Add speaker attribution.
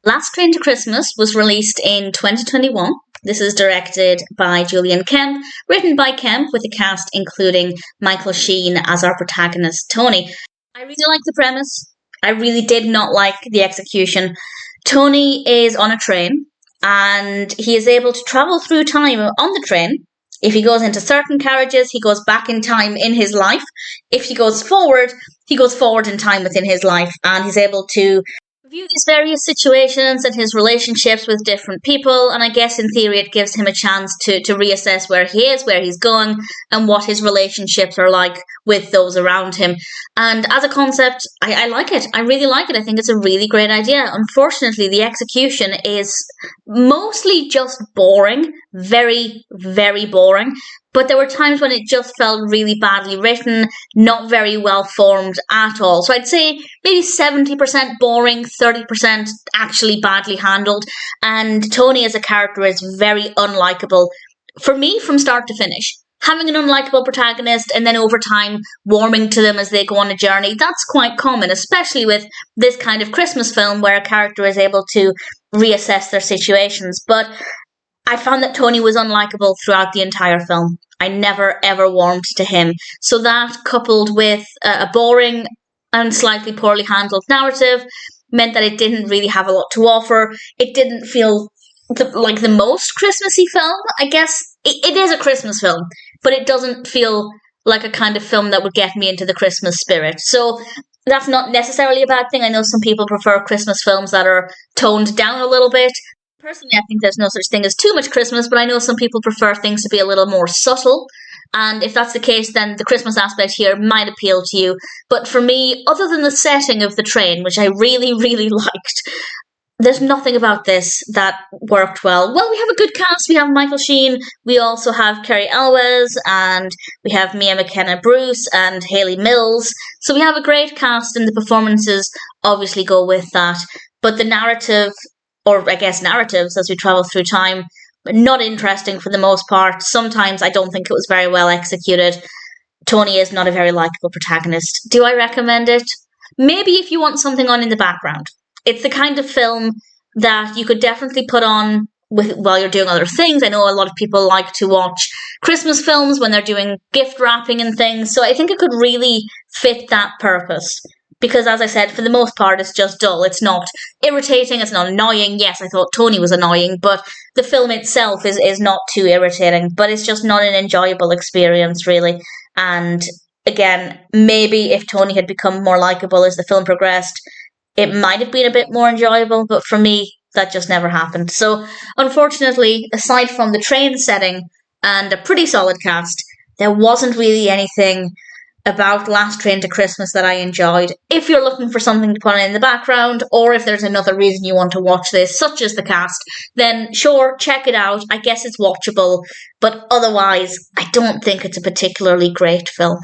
Speaker 1: Last Train to Christmas was released in 2021. This is directed by Julian Kemp, written by Kemp, with a cast including Michael Sheen as our protagonist, Tony. I really like the premise. I really did not like the execution. Tony is on a train, and he is able to travel through time on the train. If he goes into certain carriages, he goes back in time in his life. If he goes forward in time within his life, and he's able to view these various situations and his relationships with different people, and I guess in theory it gives him a chance to reassess where he is, where he's going, and what his relationships are like with those around him. And as a concept, I like it. I really like it. I think it's a really great idea. Unfortunately, the execution is mostly just boring. Very, very boring. But there were times when it just felt really badly written, not very well formed at all. So I'd say maybe 70% boring, 30% actually badly handled. And Tony as a character is very unlikable for me from start to finish. Having an unlikable protagonist and then over time warming to them as they go on a journey, that's quite common, especially with this kind of Christmas film where a character is able to reassess their situations. But I found that Tony was unlikable throughout the entire film. I never ever warmed to him. So that, coupled with a boring and slightly poorly handled narrative, meant that it didn't really have a lot to offer. It didn't feel like the most Christmassy film. I guess it is a Christmas film, but it doesn't feel like a kind of film that would get me into the Christmas spirit. So that's not necessarily a bad thing. I know some people prefer Christmas films that are toned down a little bit. Personally, I think there's no such thing as too much Christmas, but I know some people prefer things to be a little more subtle. And if that's the case, then the Christmas aspect here might appeal to you. But for me, other than the setting of the train, which I really, really liked, there's nothing about this that worked well. Well, we have a good cast. We have Michael Sheen. We also have Cary Elwes, and we have Mia McKenna-Bruce and Hayley Mills. So we have a great cast, and the performances obviously go with that. But the narrative, or I guess narratives as we travel through time, not interesting for the most part. Sometimes I don't think it was very well executed. Tony is not a very likable protagonist. Do I recommend it? Maybe if you want something on in the background. It's the kind of film that you could definitely put on while you're doing other things. I know a lot of people like to watch Christmas films when they're doing gift wrapping and things, so I think it could really fit that purpose. Because, as I said, for the most part, it's just dull. It's not irritating. It's not annoying. Yes, I thought Tony was annoying, but the film itself is not too irritating. But it's just not an enjoyable experience, really. And, again, maybe if Tony had become more likeable as the film progressed, it might have been a bit more enjoyable. But for me, that just never happened. So, unfortunately, aside from the train setting and a pretty solid cast, there wasn't really anything about Last Train to Christmas that I enjoyed. If you're looking for something to put on in the background, or if there's another reason you want to watch this, such as the cast, then sure, check it out. I guess it's watchable, but otherwise, I don't think it's a particularly great film.